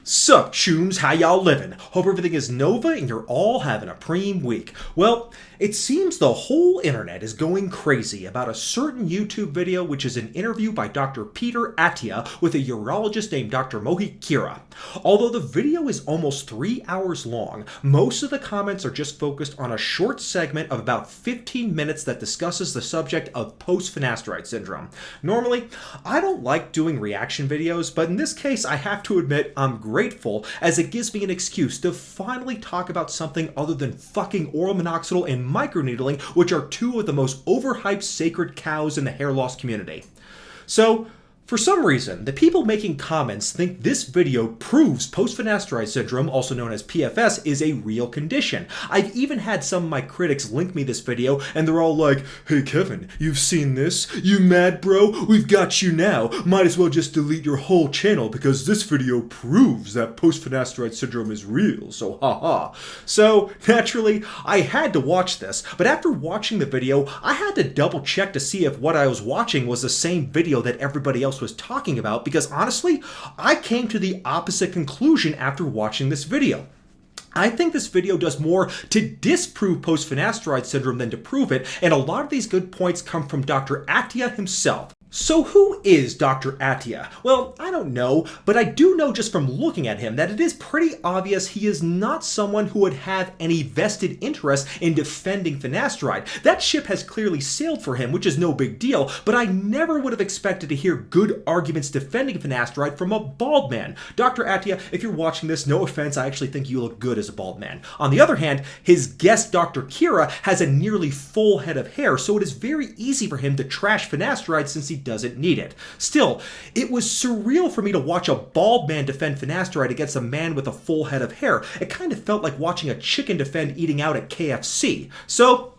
Sup, chooms, how y'all living? Hope everything is Nova and you're all having a preem week. Well, it seems the whole internet is going crazy about a certain YouTube video which is an interview by Dr. Peter Attia with a urologist named Dr. Khera. Although the video is almost 3 hours long, most of the comments are just focused on a short segment of about 15 minutes that discusses the subject of post-finasteride syndrome. Normally, I don't like doing reaction videos, but in this case I have to admit I'm grateful as it gives me an excuse to finally talk about something other than fucking oral minoxidil and microneedling, which are two of the most overhyped sacred cows in the hair loss community. So, for some reason, the people making comments think this video proves post-finasteride syndrome, also known as PFS, is a real condition. I've even had some of my critics link me this video, and they're all like, "Hey Kevin, you've seen this? You mad, bro? We've got you now. Might as well just delete your whole channel because this video proves that post-finasteride syndrome is real, so haha." So, naturally, I had to watch this, but after watching the video, I had to double check to see if what I was watching was the same video that everybody else was talking about, because honestly, I came to the opposite conclusion after watching this video. I think this video does more to disprove post-finasteride syndrome than to prove it, and a lot of these good points come from Dr. Attia himself. So who is Dr. Attia? Well, I don't know, but I do know just from looking at him that it is pretty obvious he is not someone who would have any vested interest in defending finasteride. That ship has clearly sailed for him, which is no big deal, but I never would have expected to hear good arguments defending finasteride from a bald man. Dr. Attia, if you're watching this, no offense, I actually think you look good as a bald man. On the other hand, his guest Dr. Khera has a nearly full head of hair, so it is very easy for him to trash finasteride since he doesn't need it. Still, it was surreal for me to watch a bald man defend finasteride against a man with a full head of hair. It kind of felt like watching a chicken defend eating out at KFC. So,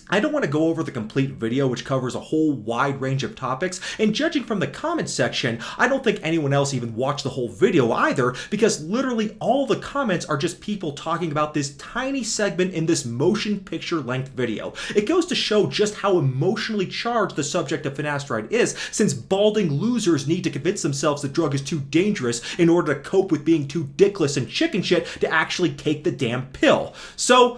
I don't want to go over the complete video, which covers a whole wide range of topics, and judging from the comments section, I don't think anyone else even watched the whole video either, because literally all the comments are just people talking about this tiny segment in this motion picture length video. It goes to show just how emotionally charged the subject of finasteride is, since balding losers need to convince themselves the drug is too dangerous in order to cope with being too dickless and chicken shit to actually take the damn pill. So,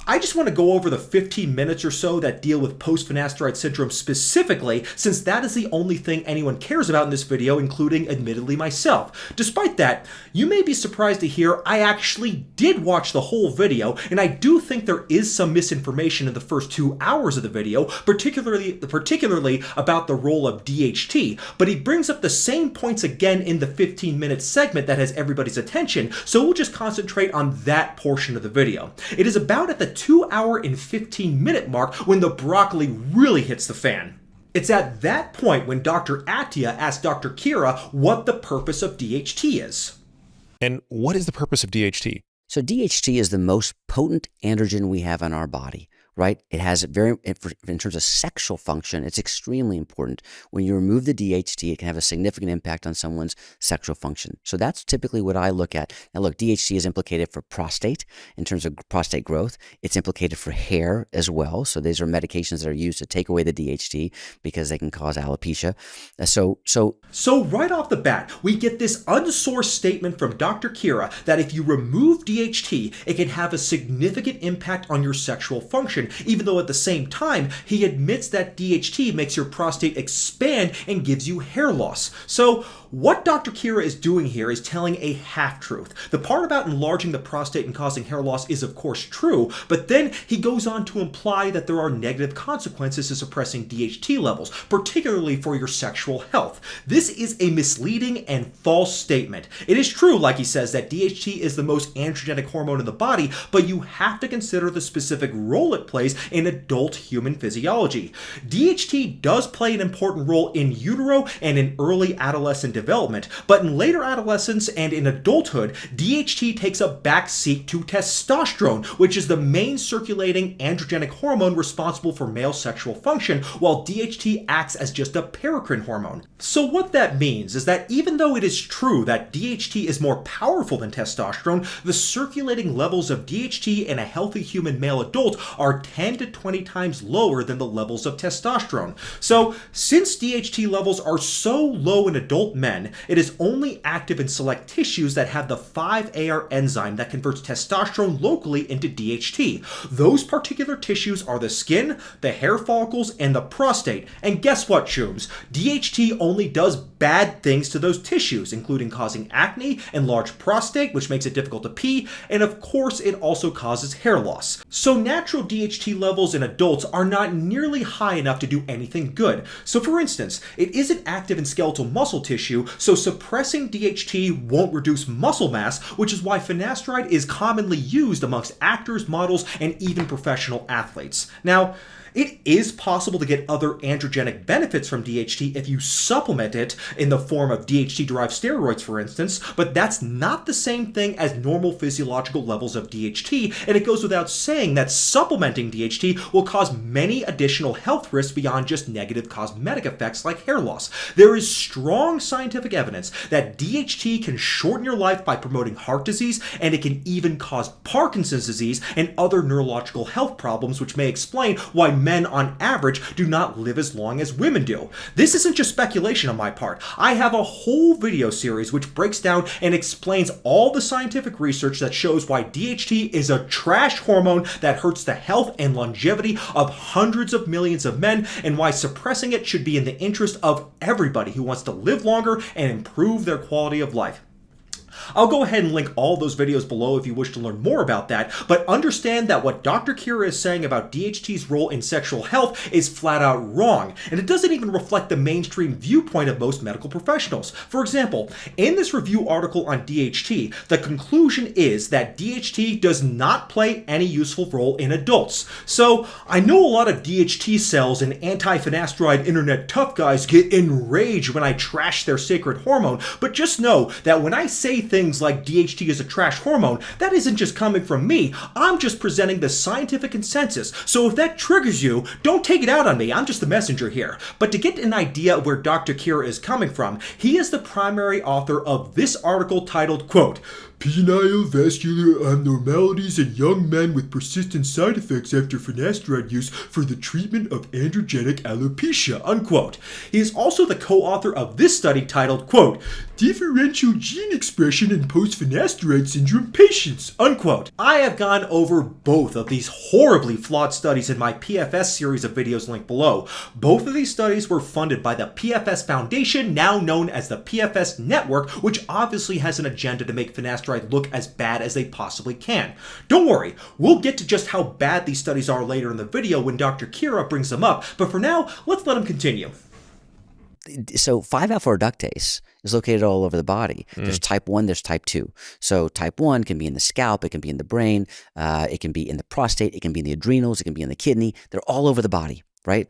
I just want to go over the 15 minutes or so that deal with post-finasteride syndrome specifically, since that is the only thing anyone cares about in this video, including, admittedly, myself. Despite that, you may be surprised to hear I actually did watch the whole video, and I do think there is some misinformation in the first 2 hours of the video, particularly about the role of DHT, but he brings up the same points again in the 15-minute segment that has everybody's attention, so we'll just concentrate on that portion of the video. It is about at the 2 hour and 15-minute mark when the broccoli really hits the fan. It's at that point when Dr. Attia asks Dr. Khera what the purpose of DHT is. And what is the purpose of DHT? So DHT is the most potent androgen we have in our body, right? It has in terms of sexual function, it's extremely important. When you remove the DHT, it can have a significant impact on someone's sexual function. So that's typically what I look at. Now look, DHT is implicated for prostate in terms of prostate growth. It's implicated for hair as well. So these are medications that are used to take away the DHT because they can cause alopecia. So right off the bat, we get this unsourced statement from Dr. Khera that if you remove DHT, it can have a significant impact on your sexual function, even though at the same time, he admits that DHT makes your prostate expand and gives you hair loss. So, what Dr. Khera is doing here is telling a half-truth. The part about enlarging the prostate and causing hair loss is of course true, but then he goes on to imply that there are negative consequences to suppressing DHT levels, particularly for your sexual health. This is a misleading and false statement. It is true, like he says, that DHT is the most androgenic hormone in the body, but you have to consider the specific role it plays in adult human physiology. DHT does play an important role in utero and in early adolescent development, but in later adolescence and in adulthood, DHT takes a backseat to testosterone, which is the main circulating androgenic hormone responsible for male sexual function, while DHT acts as just a paracrine hormone. So what that means is that even though it is true that DHT is more powerful than testosterone, the circulating levels of DHT in a healthy human male adult are 10 to 20 times lower than the levels of testosterone. So, since DHT levels are so low in adult men, it is only active in select tissues that have the 5-AR enzyme that converts testosterone locally into DHT. Those particular tissues are the skin, the hair follicles, and the prostate. And guess what, Chooms? DHT only does bad things to those tissues, including causing acne, enlarged prostate, which makes it difficult to pee, and of course it also causes hair loss. So natural DHT levels in adults are not nearly high enough to do anything good. So for instance, it isn't active in skeletal muscle tissue, so suppressing DHT won't reduce muscle mass, which is why finasteride is commonly used amongst actors, models, and even professional athletes. Now, it is possible to get other androgenic benefits from DHT if you supplement it in the form of DHT-derived steroids, for instance, but that's not the same thing as normal physiological levels of DHT, and it goes without saying that supplementing DHT will cause many additional health risks beyond just negative cosmetic effects like hair loss. There is strong scientific evidence that DHT can shorten your life by promoting heart disease, and it can even cause Parkinson's disease and other neurological health problems, which may explain why men on average do not live as long as women do. This isn't just speculation on my part. I have a whole video series which breaks down and explains all the scientific research that shows why DHT is a trash hormone that hurts the health and longevity of hundreds of millions of men, and why suppressing it should be in the interest of everybody who wants to live longer and improve their quality of life. I'll go ahead and link all those videos below if you wish to learn more about that, but understand that what Dr. Khera is saying about DHT's role in sexual health is flat out wrong, and it doesn't even reflect the mainstream viewpoint of most medical professionals. For example, in this review article on DHT, the conclusion is that DHT does not play any useful role in adults. So, I know a lot of DHT cells and anti-finasteride internet tough guys get enraged when I trash their sacred hormone, but just know that when I say things like DHT is a trash hormone, that isn't just coming from me. I'm just presenting the scientific consensus. So if that triggers you, don't take it out on me. I'm just the messenger here. But to get an idea of where Dr. Khera is coming from, he is the primary author of this article titled, quote, "Penile vascular abnormalities in young men with persistent side effects after finasteride use for the treatment of androgenic alopecia," unquote. He is also the co-author of this study titled, quote, "Differential gene expression in post-finasteride syndrome patients," unquote. I have gone over both of these horribly flawed studies in my PFS series of videos linked below. Both of these studies were funded by the PFS Foundation, now known as the PFS Network, which obviously has an agenda to make finasteride look as bad as they possibly can. Don't worry, we'll get to just how bad these studies are later in the video when Dr. Khera brings them up, but for now, let's let him continue. So 5-alpha reductase is located all over the body. There's type 1, there's type 2. So type 1 can be in the scalp, it can be in the brain, it can be in the prostate, it can be in the adrenals, it can be in the kidney. They're all over the body, right?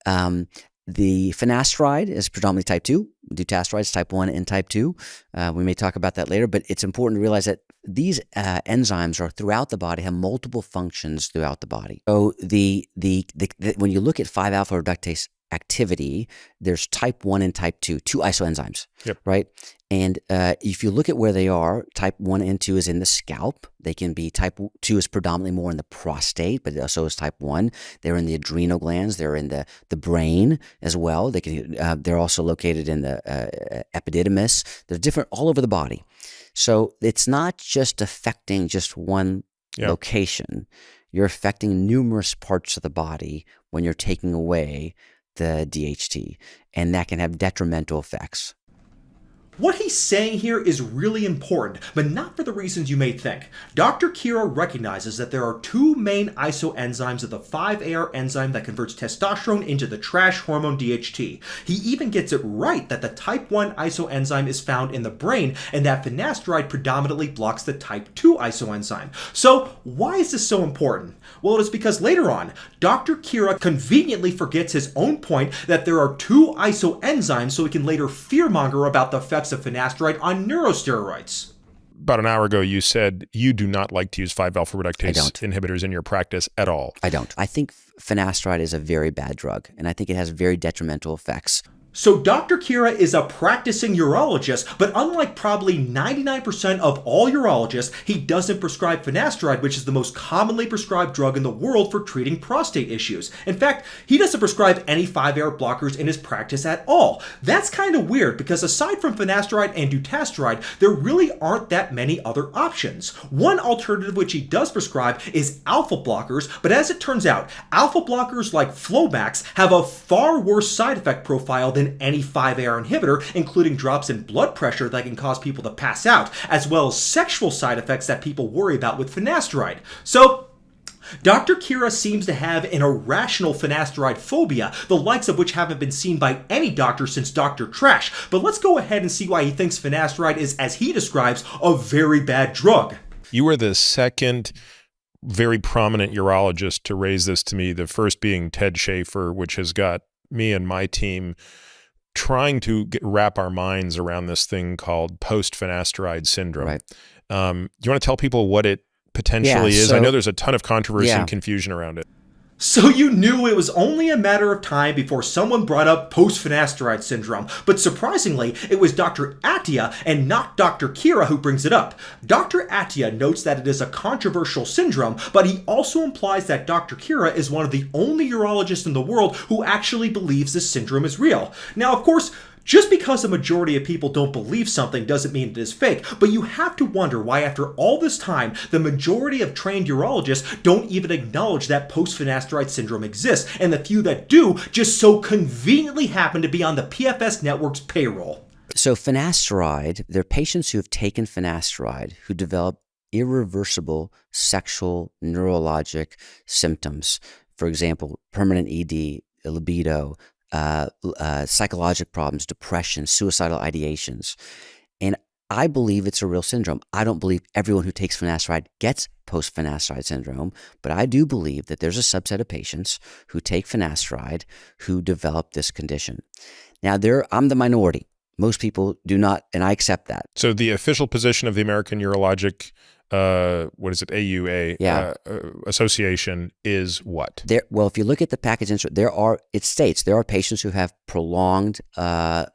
The finasteride is predominantly type 2. Dušková is type 1 and type 2. We may talk about that later, but it's important to realize that these enzymes are throughout the body, have multiple functions throughout the body. So when you look at 5-alpha reductase activity, there's type 1 and type 2, two isoenzymes, right? And if you look at where they are, type 1 and 2 is in the scalp. They can be, type 2 is predominantly more in the prostate, but so is type 1. They're in the adrenal glands. They're in the brain as well. They're also located in the epididymis. They're different all over the body. So it's not just affecting just one location. You're affecting numerous parts of the body when you're taking away the DHT, and that can have detrimental effects. What he's saying here is really important, but not for the reasons you may think. Dr. Khera recognizes that there are two main isoenzymes of the 5-AR enzyme that converts testosterone into the trash hormone DHT. He even gets it right that the type 1 isoenzyme is found in the brain and that finasteride predominantly blocks the type 2 isoenzyme. So why is this so important? Well, it is because later on, Dr. Khera conveniently forgets his own point that there are two isoenzymes so he can later fearmonger about the effects of finasteride on neurosteroids. About an hour ago, you said you do not like to use 5-alpha reductase inhibitors in your practice at all. I don't. I think finasteride is a very bad drug, and I think it has very detrimental effects. So Dr. Khera is a practicing urologist, but unlike probably 99% of all urologists, he doesn't prescribe finasteride, which is the most commonly prescribed drug in the world for treating prostate issues. In fact, he doesn't prescribe any 5-AR blockers in his practice at all. That's kind of weird because aside from finasteride and dutasteride, there really aren't that many other options. One alternative which he does prescribe is alpha blockers, but as it turns out, alpha blockers like Flomax have a far worse side effect profile than any 5-AR inhibitor, including drops in blood pressure that can cause people to pass out, as well as sexual side effects that people worry about with finasteride. So, Dr. Khera seems to have an irrational finasteride phobia, the likes of which haven't been seen by any doctor since Dr. Trash. But let's go ahead and see why he thinks finasteride is, as he describes, a very bad drug. You were the second very prominent urologist to raise this to me, the first being Ted Schaefer, which has got me and my team trying to wrap our minds around this thing called post-finasteride syndrome. Right. You want to tell people what it potentially is? So, I know there's a ton of controversy and confusion around it. So you knew it was only a matter of time before someone brought up post-finasteride syndrome, but surprisingly, it was Dr. Attia and not Dr. Khera who brings it up. Dr. Attia notes that it is a controversial syndrome, but he also implies that Dr. Khera is one of the only urologists in the world who actually believes this syndrome is real. Now, of course, just because a majority of people don't believe something doesn't mean it is fake, but you have to wonder why after all this time, the majority of trained urologists don't even acknowledge that post-finasteride syndrome exists, and the few that do just so conveniently happen to be on the PFS network's payroll. So finasteride, there are patients who have taken finasteride who develop irreversible sexual neurologic symptoms. For example, permanent ED, libido, psychological problems, depression, suicidal ideations. And I believe it's a real syndrome. I don't believe everyone who takes finasteride gets post-finasteride syndrome, but I do believe that there's a subset of patients who take finasteride who develop this condition. Now, I'm the minority. Most people do not, and I accept that. So the official position of the American Urologic AUA association is what? Well, if you look at the package insert, it states there are patients who have prolonged side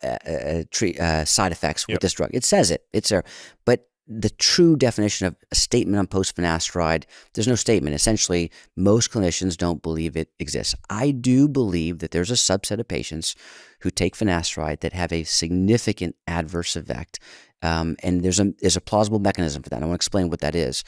effects with this drug. It says it. It's there. But the true definition of a statement on post-finasteride, there's no statement. Essentially, most clinicians don't believe it exists. I do believe that there's a subset of patients who take finasteride that have a significant adverse effect. And there's a plausible mechanism for that. I want to explain what that is.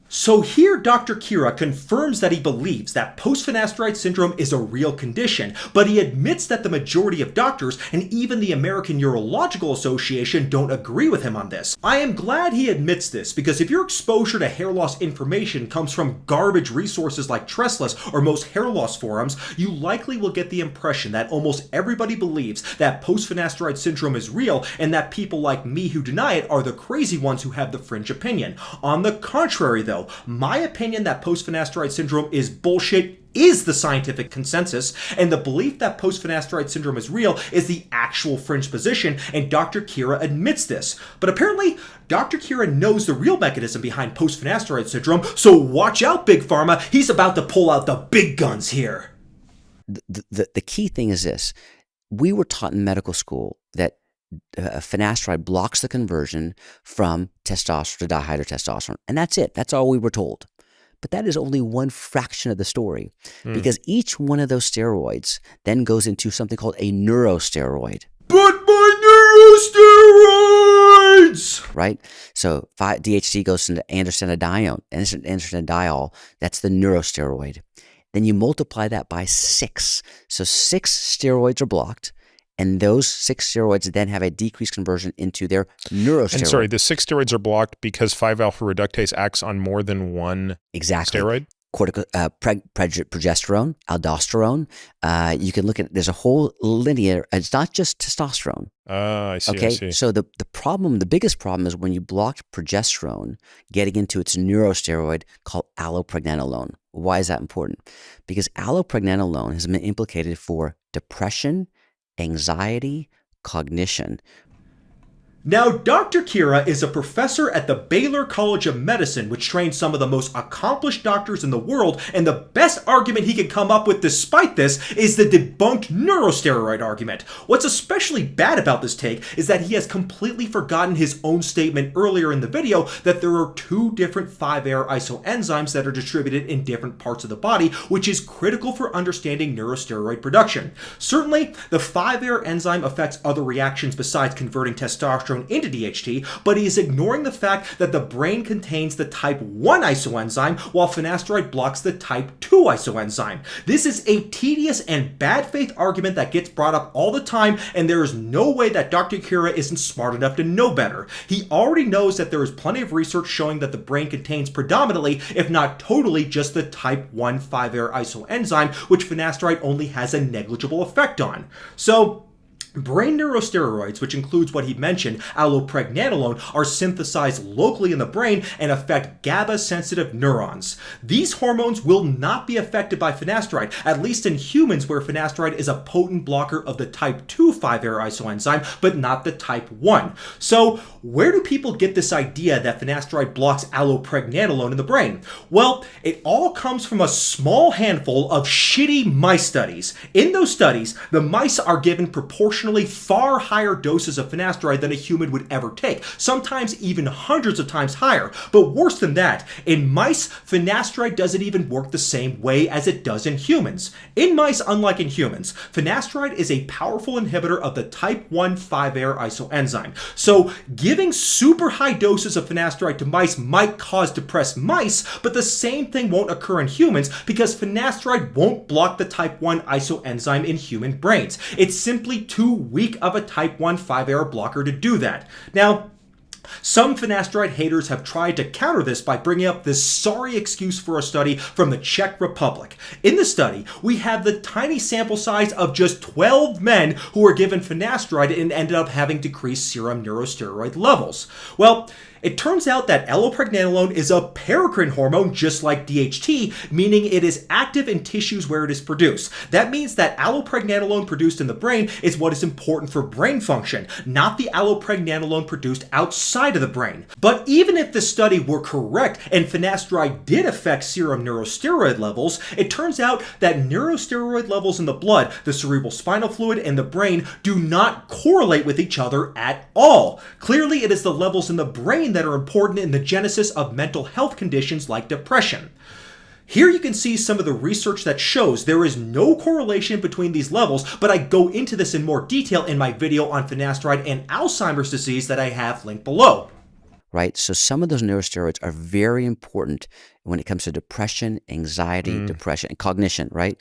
So here Dr. Khera confirms that he believes that post-finasteride syndrome is a real condition, but he admits that the majority of doctors and even the American Urological Association don't agree with him on this. I am glad he admits this, because if your exposure to hair loss information comes from garbage resources like Trestless or most hair loss forums, you likely will get the impression that almost everybody believes that post-finasteride syndrome is real and that people like me who deny it are the crazy ones who have the fringe opinion. On the contrary though, my opinion that post-finasteride syndrome is bullshit is the scientific consensus, and the belief that post-finasteride syndrome is real is the actual fringe position, and Dr. Khera admits this. But apparently, Dr. Khera knows the real mechanism behind post-finasteride syndrome, so watch out, Big Pharma, he's about to pull out the big guns here. The key thing is this. We were taught in medical school that finasteride blocks the conversion from testosterone to dihydrotestosterone. And that's it. That's all we were told. But that is only one fraction of the story, because each one of those steroids then goes into something called a neurosteroid. But my neurosteroids! Right? So DHT goes into androstenediol. That's the neurosteroid. Then you multiply that by 6. So 6 steroids are blocked. And those 6 steroids then have a decreased conversion into their neurosteroid. And sorry, the 6 steroids are blocked because 5-alpha reductase acts on more than one steroid? Progesterone, aldosterone. You can look at, there's a whole linear, it's not just testosterone. I see, okay? I see. So the biggest problem is when you blocked progesterone getting into its neurosteroid called allopregnanolone. Why is that important? Because allopregnanolone has been implicated for depression, anxiety, cognition. Now, Dr. Khera is a professor at the Baylor College of Medicine, which trains some of the most accomplished doctors in the world, and the best argument he can come up with despite this is the debunked neurosteroid argument. What's especially bad about this take is that he has completely forgotten his own statement earlier in the video that there are two different 5-AR isoenzymes that are distributed in different parts of the body, which is critical for understanding neurosteroid production. Certainly, the 5-AR enzyme affects other reactions besides converting testosterone into DHT, but he is ignoring the fact that the brain contains the type 1 isoenzyme while finasteride blocks the type 2 isoenzyme. This is a tedious and bad faith argument that gets brought up all the time, and there is no way that Dr. Khera isn't smart enough to know better. He already knows that there is plenty of research showing that the brain contains predominantly, if not totally, just the type 1 5-AR isoenzyme, which finasteride only has a negligible effect on. So, brain neurosteroids, which includes what he mentioned, allopregnanolone, are synthesized locally in the brain and affect GABA-sensitive neurons. These hormones will not be affected by finasteride, at least in humans where finasteride is a potent blocker of the type 2 5-AR isoenzyme, but not the type 1. So, where do people get this idea that finasteride blocks allopregnanolone in the brain? Well, it all comes from a small handful of shitty mice studies. In those studies, the mice are given proportionally far higher doses of finasteride than a human would ever take, sometimes even hundreds of times higher. But worse than that, in mice, finasteride doesn't even work the same way as it does in humans. In mice, unlike in humans, finasteride is a powerful inhibitor of the type 1 5-AR isoenzyme. So giving super high doses of finasteride to mice might cause depressed mice, but the same thing won't occur in humans because finasteride won't block the type 1 isoenzyme in human brains. It's simply too weak of a type 1 5-AR blocker to do that. Now, some finasteride haters have tried to counter this by bringing up this sorry excuse for a study from the Czech Republic. In the study, we have the tiny sample size of just 12 men who were given finasteride and ended up having decreased serum neurosteroid levels. Well, it turns out that allopregnanolone is a paracrine hormone just like DHT, meaning it is active in tissues where it is produced. That means that allopregnanolone produced in the brain is what is important for brain function, not the allopregnanolone produced outside of the brain. But even if the study were correct and finasteride did affect serum neurosteroid levels, it turns out that neurosteroid levels in the blood, the cerebrospinal fluid, and the brain do not correlate with each other at all. Clearly, it is the levels in the brain that are important in the genesis of mental health conditions like depression. Here you can see some of the research that shows there is no correlation between these levels, but I go into this in more detail in my video on finasteride and Alzheimer's disease that I have linked below. Right? So some of those neurosteroids are very important when it comes to depression, anxiety, depression, and cognition, right?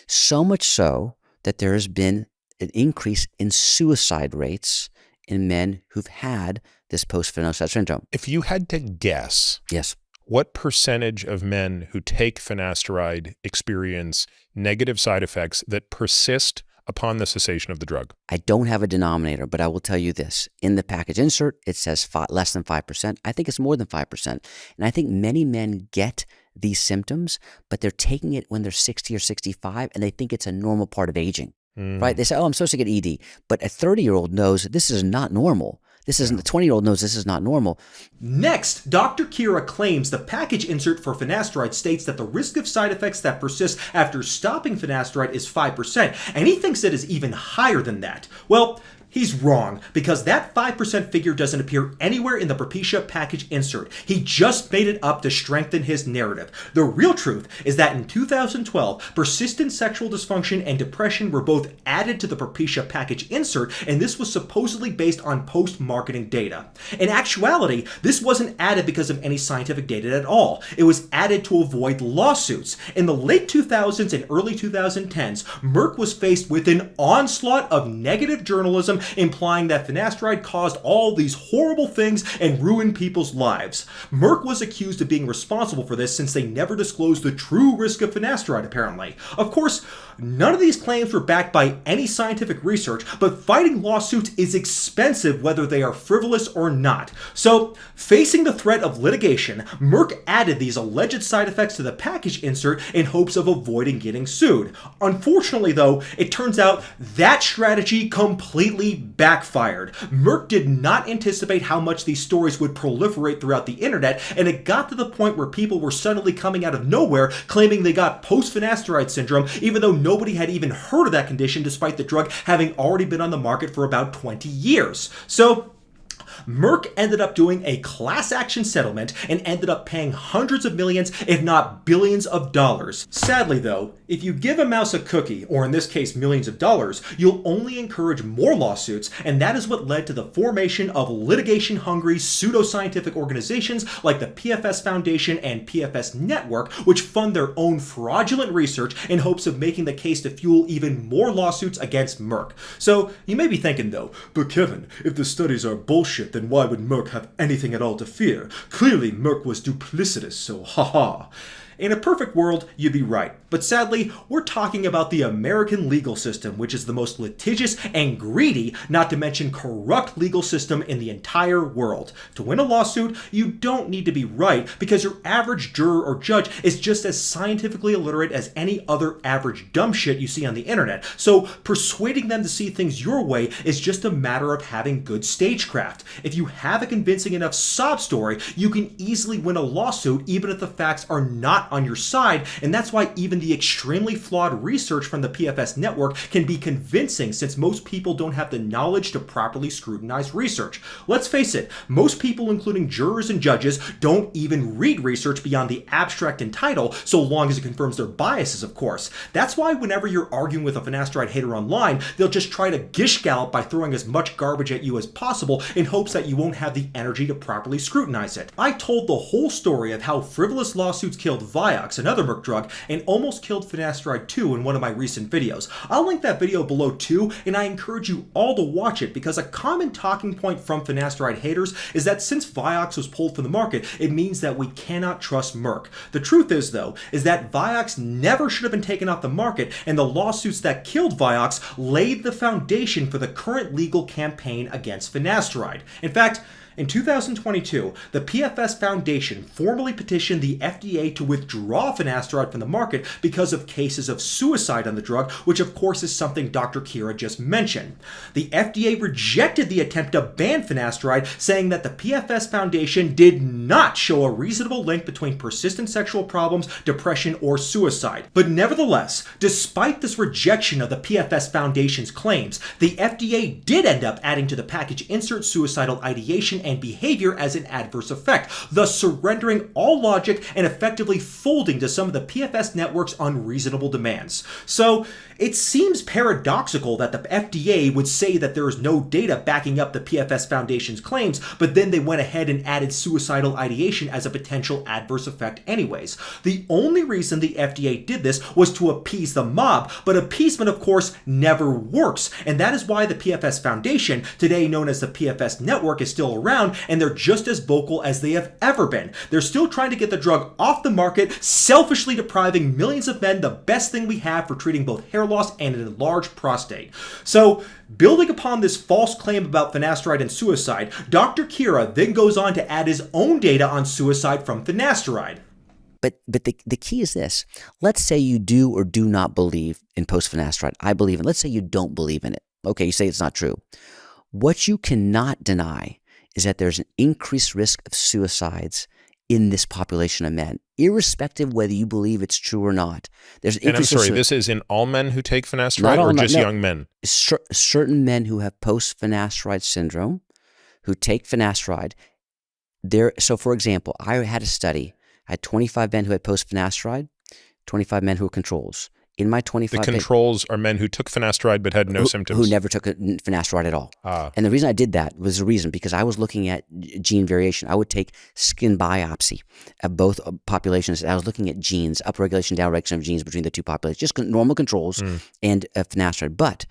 So much so that there has been an increase in suicide rates in men who've had this post-finasteride syndrome. If you had to guess, Yes. what percentage of men who take finasteride experience negative side effects that persist upon the cessation of the drug? I don't have a denominator, but I will tell you this. In the package insert, it says less than 5%. I think it's more than 5%. And I think many men get these symptoms, but they're taking it when they're 60 or 65, and they think it's a normal part of aging. Right? They say, oh, I'm supposed to get ED. But a 30-year-old knows this is not normal. This isn't, the 20-year-old knows this is not normal. Next, Dr. Khera claims the package insert for finasteride states that the risk of side effects that persist after stopping finasteride is 5%, and he thinks it is even higher than that. Well, he's wrong, because that 5% figure doesn't appear anywhere in the Propecia package insert. He just made it up to strengthen his narrative. The real truth is that in 2012, persistent sexual dysfunction and depression were both added to the Propecia package insert, and this was supposedly based on post-marketing data. In actuality, this wasn't added because of any scientific data at all. It was added to avoid lawsuits. In the late 2000s and early 2010s, Merck was faced with an onslaught of negative journalism implying that finasteride caused all these horrible things and ruined people's lives. Merck was accused of being responsible for this since they never disclosed the true risk of finasteride, apparently. Of course, none of these claims were backed by any scientific research, but fighting lawsuits is expensive whether they are frivolous or not. So, facing the threat of litigation, Merck added these alleged side effects to the package insert in hopes of avoiding getting sued. Unfortunately, though, it turns out that strategy completely completely backfired. Merck did not anticipate how much these stories would proliferate throughout the internet, and it got to the point where people were suddenly coming out of nowhere claiming they got post-finasteride syndrome, even though nobody had even heard of that condition despite the drug having already been on the market for about 20 years. So Merck ended up doing a class action settlement and ended up paying hundreds of millions, if not billions of dollars. Sadly though, if you give a mouse a cookie, or in this case millions of dollars, you'll only encourage more lawsuits, and that is what led to the formation of litigation-hungry pseudoscientific organizations like the PFS Foundation and PFS Network, which fund their own fraudulent research in hopes of making the case to fuel even more lawsuits against Merck. So you may be thinking though, but Kevin, if the studies are bullshit, then why would Merck have anything at all to fear? Clearly Merck was duplicitous, so haha. In a perfect world, you'd be right. But sadly, we're talking about the American legal system, which is the most litigious and greedy, not to mention corrupt legal system in the entire world. To win a lawsuit, you don't need to be right, because your average juror or judge is just as scientifically illiterate as any other average dumb shit you see on the internet. So persuading them to see things your way is just a matter of having good stagecraft. If you have a convincing enough sob story, you can easily win a lawsuit even if the facts are not on your side, and that's why even the extremely flawed research from the PFS network can be convincing, since most people don't have the knowledge to properly scrutinize research. Let's face it, most people, including jurors and judges, don't even read research beyond the abstract and title, so long as it confirms their biases, of course. That's why whenever you're arguing with a finasteride hater online, they'll just try to gish gallop by throwing as much garbage at you as possible in hopes that you won't have the energy to properly scrutinize it. I told the whole story of how frivolous lawsuits killed Vioxx, another Merck drug, and almost killed finasteride too in one of my recent videos. I'll link that video below too, and I encourage you all to watch it, because a common talking point from finasteride haters is that since Vioxx was pulled from the market, it means that we cannot trust Merck. The truth is though, is that Vioxx never should have been taken off the market, and the lawsuits that killed Vioxx laid the foundation for the current legal campaign against finasteride. In fact, in 2022, the PFS Foundation formally petitioned the FDA to withdraw finasteride from the market because of cases of suicide on the drug, which of course is something Dr. Khera just mentioned. The FDA rejected the attempt to ban finasteride, saying that the PFS Foundation did not show a reasonable link between persistent sexual problems, depression, or suicide. But nevertheless, despite this rejection of the PFS Foundation's claims, the FDA did end up adding to the package insert suicidal ideation and behavior as an adverse effect, thus surrendering all logic and effectively folding to some of the PFS network's unreasonable demands. So it seems paradoxical that the FDA would say that there is no data backing up the PFS Foundation's claims, but then they went ahead and added suicidal ideation as a potential adverse effect anyways. The only reason the FDA did this was to appease the mob, but appeasement of course never works, and that is why the PFS Foundation, today known as the PFS Network, is still around, and they're just as vocal as they have ever been. They're still trying to get the drug off the market, selfishly depriving millions of men the best thing we have for treating both hair loss and an enlarged prostate. So, building upon this false claim about finasteride and suicide, Dr. Khera then goes on to add his own data on suicide from finasteride. But the key is this. Let's say you do or do not believe in post-finasteride. I believe in it. Let's say you don't believe in it. Okay, you say it's not true. What you cannot deny is that there's an increased risk of suicides in this population of men, irrespective whether you believe it's true or not. There's an And I'm sorry, this is in all men who take finasteride, or just young men? Certain men who have post-finasteride syndrome, who take finasteride. So for example, I had a study. I had 25 men who had post-finasteride, 25 men who were controls. In my 25 The controls are men who took finasteride but had no symptoms. Who never took finasteride at all. And the reason I did that was because I was looking at gene variation. I would take skin biopsy of both populations. I was looking at genes, upregulation, downregulation of genes between the two populations, just normal controls and finasteride. But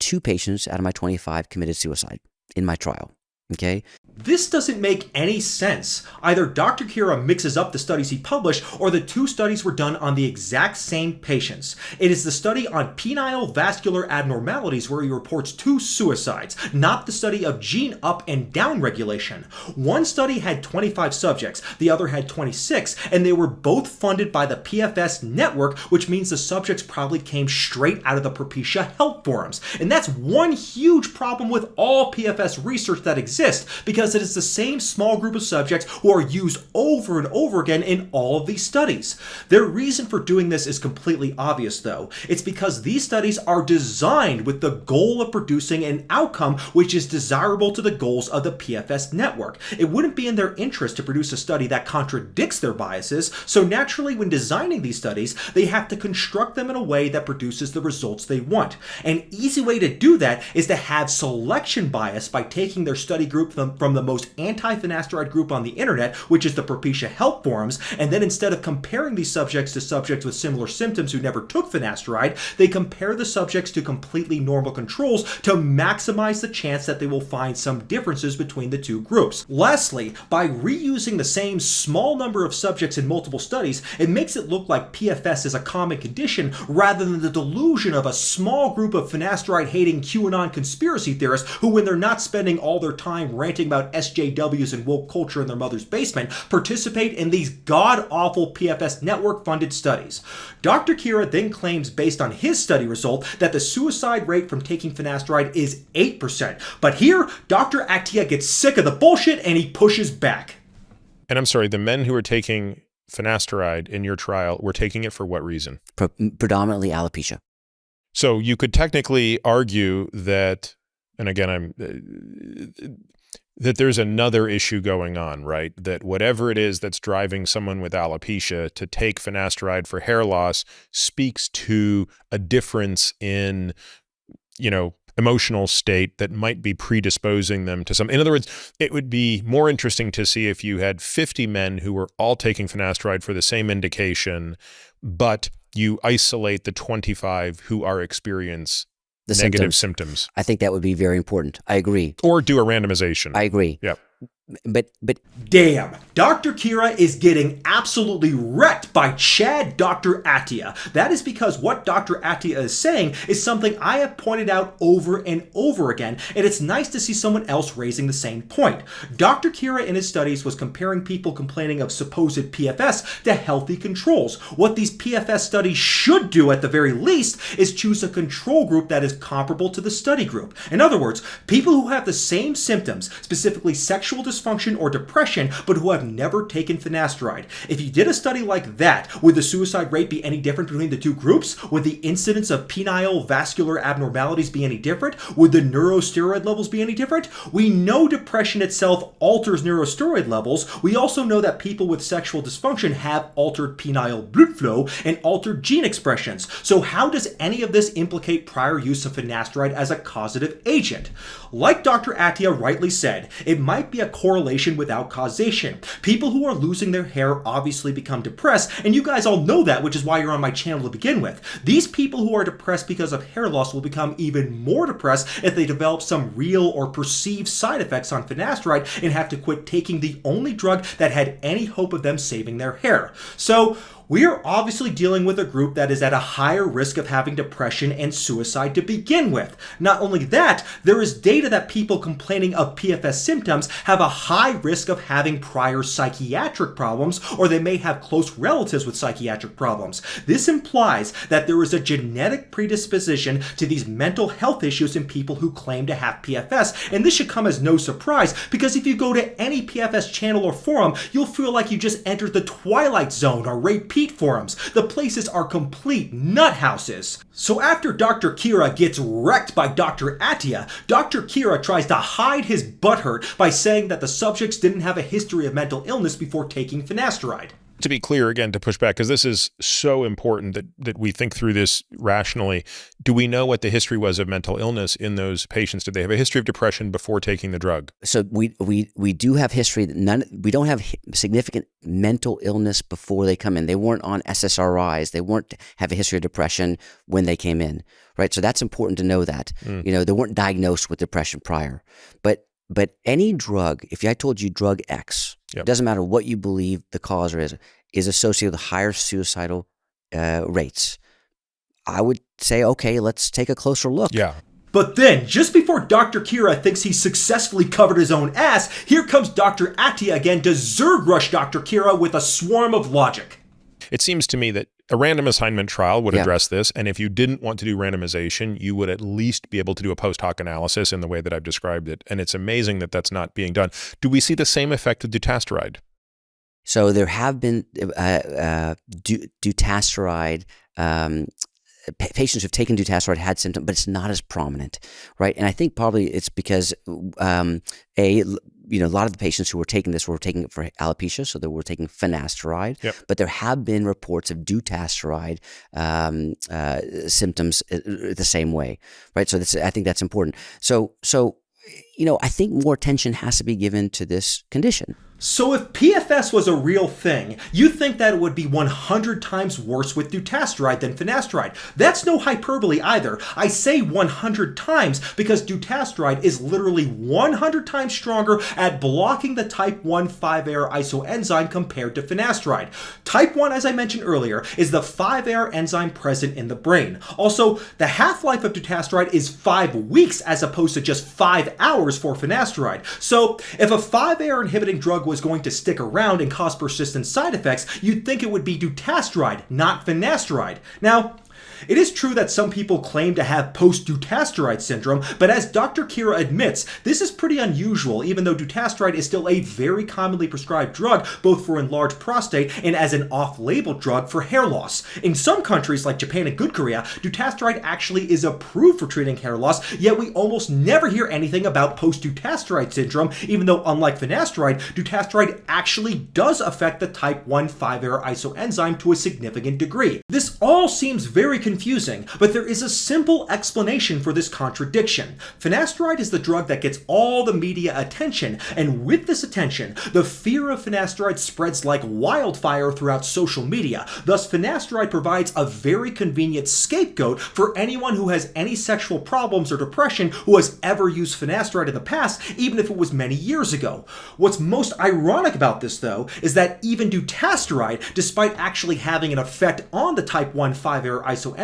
2 patients out of my 25 committed suicide in my trial. Okay. This doesn't make any sense. Either Dr. Khera mixes up the studies he published, or the two studies were done on the exact same patients. It is the study on penile vascular abnormalities where he reports 2 suicides, not the study of gene up and down regulation. One study had 25 subjects, the other had 26, and they were both funded by the PFS network, which means the subjects probably came straight out of the Propecia Health forums. And that's one huge problem with all PFS research that exists, because it is the same small group of subjects who are used over and over again in all of these studies. Their reason for doing this is completely obvious, though. It's because these studies are designed with the goal of producing an outcome which is desirable to the goals of the PFS network. It wouldn't be in their interest to produce a study that contradicts their biases, so naturally when designing these studies, they have to construct them in a way that produces the results they want. An easy way to do that is to have selection bias by taking their study group from the most anti-finasteride group on the internet, which is the Propecia Health forums, and then instead of comparing these subjects to subjects with similar symptoms who never took finasteride, they compare the subjects to completely normal controls to maximize the chance that they will find some differences between the two groups. Lastly, by reusing the same small number of subjects in multiple studies, it makes it look like PFS is a common condition rather than the delusion of a small group of finasteride-hating QAnon conspiracy theorists who, when they're not spending all their time ranting about SJWs and woke culture in their mother's basement, participate in these god-awful PFS network-funded studies. Dr. Khera then claims, based on his study result, that the suicide rate from taking finasteride is 8%. But here, Dr. Attia gets sick of the bullshit and he pushes back. And I'm sorry, the men who are taking finasteride in your trial were taking it for what reason? Predominantly alopecia. So you could technically argue that, and again, that there's another issue going on, right? That whatever it is that's driving someone with alopecia to take finasteride for hair loss speaks to a difference in, emotional state that might be predisposing them to some. In other words, it would be more interesting to see if you had 50 men who were all taking finasteride for the same indication, but you isolate the 25 who are experiencing negative symptoms. I think that would be very important. I agree. Or do a randomization. I agree. Yeah. But damn, Dr. Khera is getting absolutely wrecked by Chad Dr. Attia. That is because what Dr. Attia is saying is something I have pointed out over and over again, and it's nice to see someone else raising the same point. Dr. Khera in his studies was comparing people complaining of supposed PFS to healthy controls. What these PFS studies should do at the very least is choose a control group that is comparable to the study group. In other words, people who have the same symptoms, specifically sexual dysfunction or depression, but who have never taken finasteride. If you did a study like that, would the suicide rate be any different between the two groups? Would the incidence of penile vascular abnormalities be any different? Would the neurosteroid levels be any different? We know depression itself alters neurosteroid levels. We also know that people with sexual dysfunction have altered penile blood flow and altered gene expressions. So how does any of this implicate prior use of finasteride as a causative agent? Like Dr. Attia rightly said, it might be a correlation without causation. People who are losing their hair obviously become depressed, and you guys all know that, which is why you're on my channel to begin with. These people who are depressed because of hair loss will become even more depressed if they develop some real or perceived side effects on finasteride and have to quit taking the only drug that had any hope of them saving their hair. So, we are obviously dealing with a group that is at a higher risk of having depression and suicide to begin with. Not only that, there is data that people complaining of PFS symptoms have a high risk of having prior psychiatric problems, or they may have close relatives with psychiatric problems. This implies that there is a genetic predisposition to these mental health issues in people who claim to have PFS, and this should come as no surprise, because if you go to any PFS channel or forum, you'll feel like you just entered the Twilight Zone or Ray forums. The places are complete nut houses. So after Dr. Khera gets wrecked by Dr. Attia, Dr. Khera tries to hide his butthurt by saying that the subjects didn't have a history of mental illness before taking finasteride. To be clear, again, to push back, because this is so important that we think through this rationally, do we know what the history was of mental illness in those patients? Did they have a history of depression before taking the drug? So we do have history. We don't have significant mental illness before they come in. They weren't on SSRIs. They weren't have a history of depression when they came in, right? So that's important to know that. They weren't diagnosed with depression prior. But But any drug, if I told you drug X, Yep. it doesn't matter what you believe the cause is associated with higher suicidal rates, I would say, okay, let's take a closer look. Yeah. But then, just before Dr. Khera thinks he's successfully covered his own ass, here comes Dr. Attia again to Zerg rush Dr. Khera with a swarm of logic. It seems to me that a random assignment trial would address this, and if you didn't want to do randomization, you would at least be able to do a post hoc analysis in the way that I've described it, and it's amazing that that's not being done. Do we see the same effect with dutasteride? So there have been dutasteride patients who've taken dutasteride had symptoms, but it's not as prominent, right? And I think probably it's because a lot of the patients who were taking this were taking it for alopecia, so they were taking finasteride. Yep. But there have been reports of dutasteride symptoms the same way, right? So I think that's important. So I think more attention has to be given to this condition. So if PFS was a real thing, you think that it would be 100 times worse with dutasteride than finasteride. That's no hyperbole either. I say 100 times because dutasteride is literally 100 times stronger at blocking the type 1 5-AR isoenzyme compared to finasteride. Type 1, as I mentioned earlier, is the 5-AR enzyme present in the brain. Also, the half-life of dutasteride is 5 weeks as opposed to just 5 hours for finasteride. So if a 5-AR inhibiting drug was going to stick around and cause persistent side effects, you'd think it would be dutasteride, not finasteride. Now, it is true that some people claim to have post-dutasteride syndrome, but as Dr. Khera admits, this is pretty unusual, even though dutasteride is still a very commonly prescribed drug, both for enlarged prostate and as an off-label drug for hair loss. In some countries, like Japan and Good Korea, dutasteride actually is approved for treating hair loss, yet we almost never hear anything about post-dutasteride syndrome, even though, unlike finasteride, dutasteride actually does affect the type 1 5-AR isoenzyme to a significant degree. This all seems very confusing, but there is a simple explanation for this contradiction. Finasteride is the drug that gets all the media attention, and with this attention, the fear of finasteride spreads like wildfire throughout social media. Thus, finasteride provides a very convenient scapegoat for anyone who has any sexual problems or depression who has ever used finasteride in the past, even if it was many years ago. What's most ironic about this, though, is that even dutasteride, despite actually having an effect on the type 1 5-AR isoenzyme,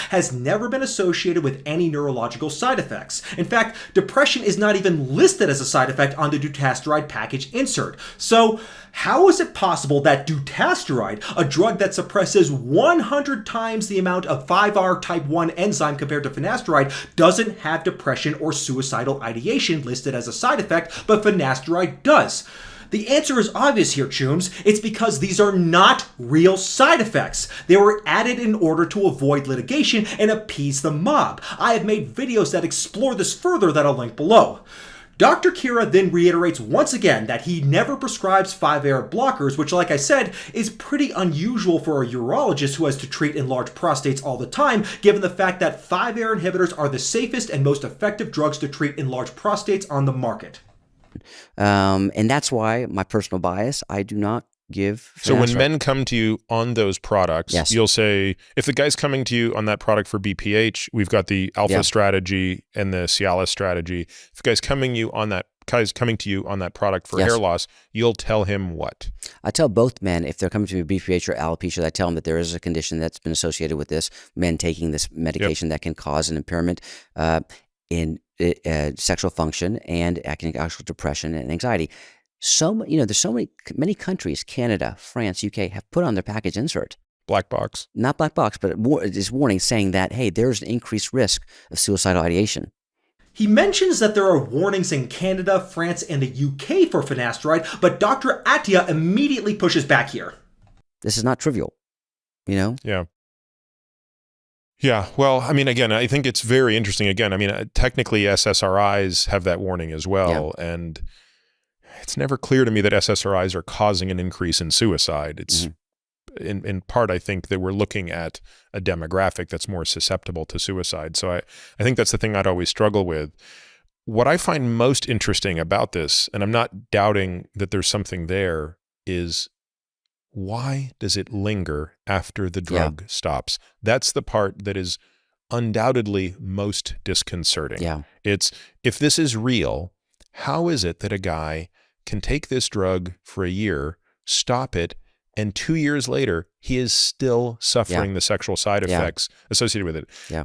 has never been associated with any neurological side effects. In fact, depression is not even listed as a side effect on the dutasteride package insert. So, how is it possible that dutasteride, a drug that suppresses 100 times the amount of 5-AR type 1 enzyme compared to finasteride, doesn't have depression or suicidal ideation listed as a side effect, but finasteride does? The answer is obvious here, Chooms. It's because these are not real side effects. They were added in order to avoid litigation and appease the mob. I have made videos that explore this further that I'll link below. Dr. Khera then reiterates once again that he never prescribes 5-AR blockers, which, like I said, is pretty unusual for a urologist who has to treat enlarged prostates all the time, given the fact that 5-AR inhibitors are the safest and most effective drugs to treat enlarged prostates on the market. And that's why my personal bias, I do not give finasteride. So when men come to you on those products, Yes. you'll say, if the guy's coming to you on that product for BPH, we've got the alpha strategy and the Cialis strategy. If the guy's coming to you on that product for hair loss, you'll tell him what? I tell both men, if they're coming to me with BPH or alopecia, I tell them that there is a condition that's been associated with this, men taking this medication that can cause an impairment in sexual function and actual depression and anxiety. There's many countries, Canada, France, UK, have put on their package insert. Black box. Not black box, but it is warning saying that, hey, there's an increased risk of suicidal ideation. He mentions that there are warnings in Canada, France, and the UK for finasteride, but Dr. Attia immediately pushes back here. This is not trivial, Yeah. Yeah, well, I mean, again, I think it's very interesting. Again, I mean, technically SSRIs have that warning as well, and it's never clear to me that SSRIs are causing an increase in suicide. It's in part, I think that we're looking at a demographic that's more susceptible to suicide. So I think that's the thing I'd always struggle with. What I find most interesting about this, and I'm not doubting that there's something there, is why does it linger after the drug stops? That's the part that is undoubtedly most disconcerting. Yeah. It's, if this is real, how is it that a guy can take this drug for a year, stop it, and 2 years later, he is still suffering the sexual side effects associated with it? Yeah.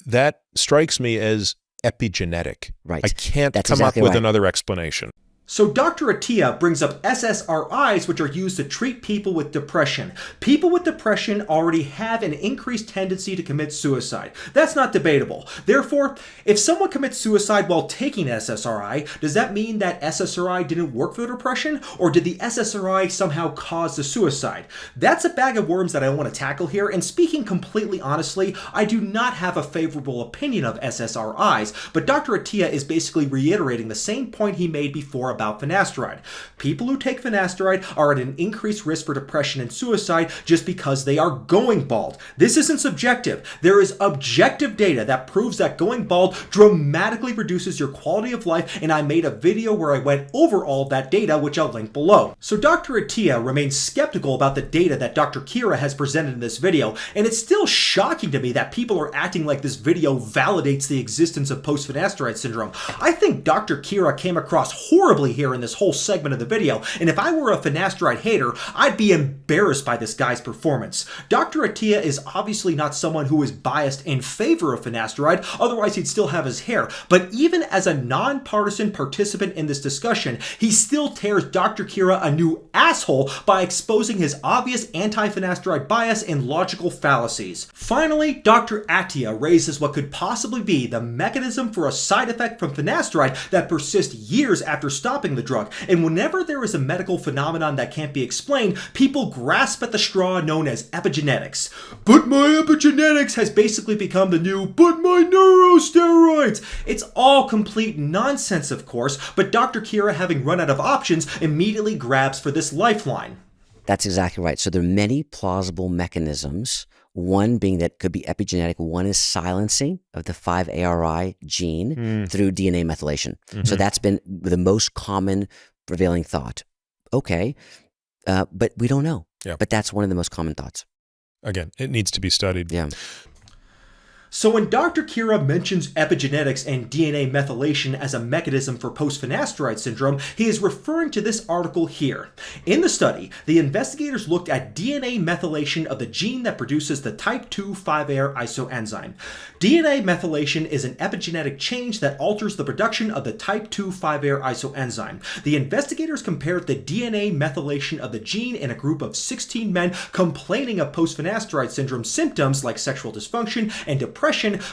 That strikes me as epigenetic. Right. I can't That's come exactly up with right. another explanation. So Dr. Attia brings up SSRIs, which are used to treat people with depression. People with depression already have an increased tendency to commit suicide. That's not debatable. Therefore, if someone commits suicide while taking SSRI, does that mean that SSRI didn't work for the depression? Or did the SSRI somehow cause the suicide? That's a bag of worms that I want to tackle here, and speaking completely honestly, I do not have a favorable opinion of SSRIs, but Dr. Attia is basically reiterating the same point he made before about finasteride. People who take finasteride are at an increased risk for depression and suicide just because they are going bald. This isn't subjective. There is objective data that proves that going bald dramatically reduces your quality of life, and I made a video where I went over all of that data, which I'll link below. So Dr. Attia remains skeptical about the data that Dr. Khera has presented in this video, and it's still shocking to me that people are acting like this video validates the existence of post-finasteride syndrome. I think Dr. Khera came across horribly here in this whole segment of the video, and if I were a finasteride hater, I'd be embarrassed by this guy's performance. Dr. Attia is obviously not someone who is biased in favor of finasteride, otherwise he'd still have his hair, but even as a non-partisan participant in this discussion, he still tears Dr. Khera a new asshole by exposing his obvious anti-finasteride bias and logical fallacies. Finally, Dr. Attia raises what could possibly be the mechanism for a side effect from finasteride that persists years after stopping the drug, and whenever there is a medical phenomenon that can't be explained, people grasp at the straw known as epigenetics. But my epigenetics has basically become the new, but my neurosteroids. It's all complete nonsense, of course, but Dr. Khera, having run out of options, immediately grabs for this lifeline. That's exactly right. So there are many plausible mechanisms. One being that could be epigenetic. One is silencing of the 5-ARI gene through DNA methylation. So that's been the most common prevailing thought. Okay, but we don't know. Yeah. But that's one of the most common thoughts. Again, it needs to be studied. Yeah. So when Dr. Khera mentions epigenetics and DNA methylation as a mechanism for post-finasteride syndrome, he is referring to this article here. In the study, the investigators looked at DNA methylation of the gene that produces the type 2 5-AR isoenzyme. DNA methylation is an epigenetic change that alters the production of the type 2 5-AR isoenzyme. The investigators compared the DNA methylation of the gene in a group of 16 men complaining of post-finasteride syndrome symptoms like sexual dysfunction and depression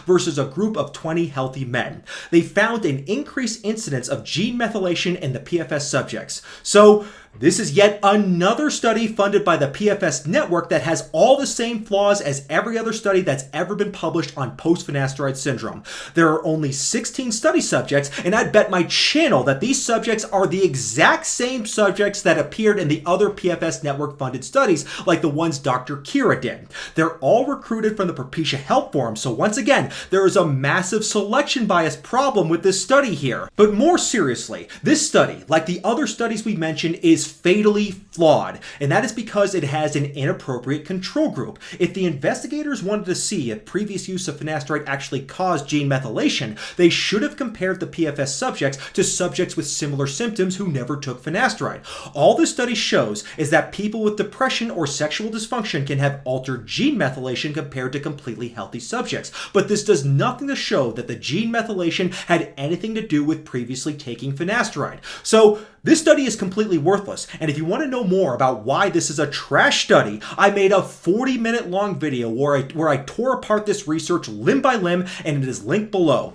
versus a group of 20 healthy men. They found an increased incidence of gene methylation in the PFS subjects. So this is yet another study funded by the PFS network that has all the same flaws as every other study that's ever been published on post-finasteride syndrome. There are only 16 study subjects, and I'd bet my channel that these subjects are the exact same subjects that appeared in the other PFS network funded studies, like the ones Dr. Khera did. They're all recruited from the Propecia Health Forum, so once again, there is a massive selection bias problem with this study here. But more seriously, this study, like the other studies we mentioned, is fatally flawed, and that is because it has an inappropriate control group. If the investigators wanted to see if previous use of finasteride actually caused gene methylation, they should have compared the PFS subjects to subjects with similar symptoms who never took finasteride. All this study shows is that people with depression or sexual dysfunction can have altered gene methylation compared to completely healthy subjects, but this does nothing to show that the gene methylation had anything to do with previously taking finasteride. So this study is completely worthless, and if you want to know more about why this is a trash study, I made a 40-minute long video where I tore apart this research limb by limb, and it is linked below.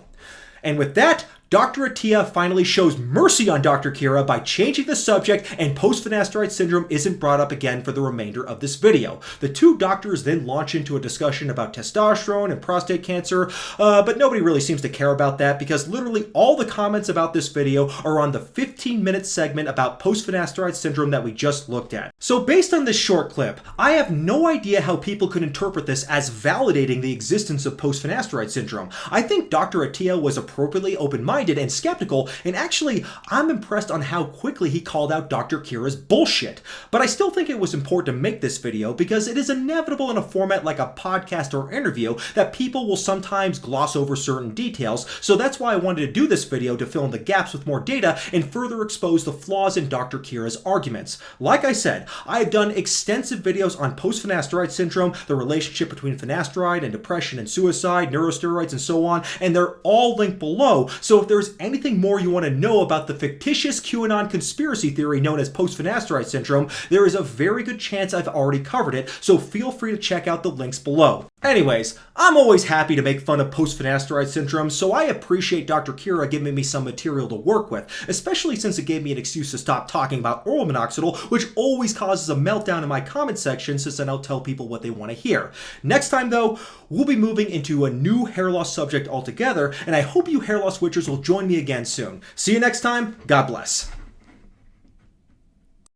And with that, Dr. Attia finally shows mercy on Dr. Khera by changing the subject, and post-finasteride syndrome isn't brought up again for the remainder of this video. The two doctors then launch into a discussion about testosterone and prostate cancer, but nobody really seems to care about that because literally all the comments about this video are on the 15-minute segment about post-finasteride syndrome that we just looked at. So based on this short clip, I have no idea how people could interpret this as validating the existence of post-finasteride syndrome. I think Dr. Attia was appropriately open-minded did and skeptical, and actually, I'm impressed on how quickly he called out Dr. Khera's bullshit. But I still think it was important to make this video because it is inevitable in a format like a podcast or interview that people will sometimes gloss over certain details, so that's why I wanted to do this video to fill in the gaps with more data and further expose the flaws in Dr. Khera's arguments. Like I said, I have done extensive videos on post-finasteride syndrome, the relationship between finasteride and depression and suicide, neurosteroids, and so on, and they're all linked below, so if there's anything more you want to know about the fictitious QAnon conspiracy theory known as post-finasteride syndrome, there is a very good chance I've already covered it, so feel free to check out the links below. Anyways, I'm always happy to make fun of post-finasteride syndrome, so I appreciate Dr. Khera giving me some material to work with, especially since it gave me an excuse to stop talking about oral minoxidil, which always causes a meltdown in my comment section since I don't tell people what they want to hear. Next time though, we'll be moving into a new hair loss subject altogether, and I hope you hair loss witchers will join me again soon. See you next time, God bless.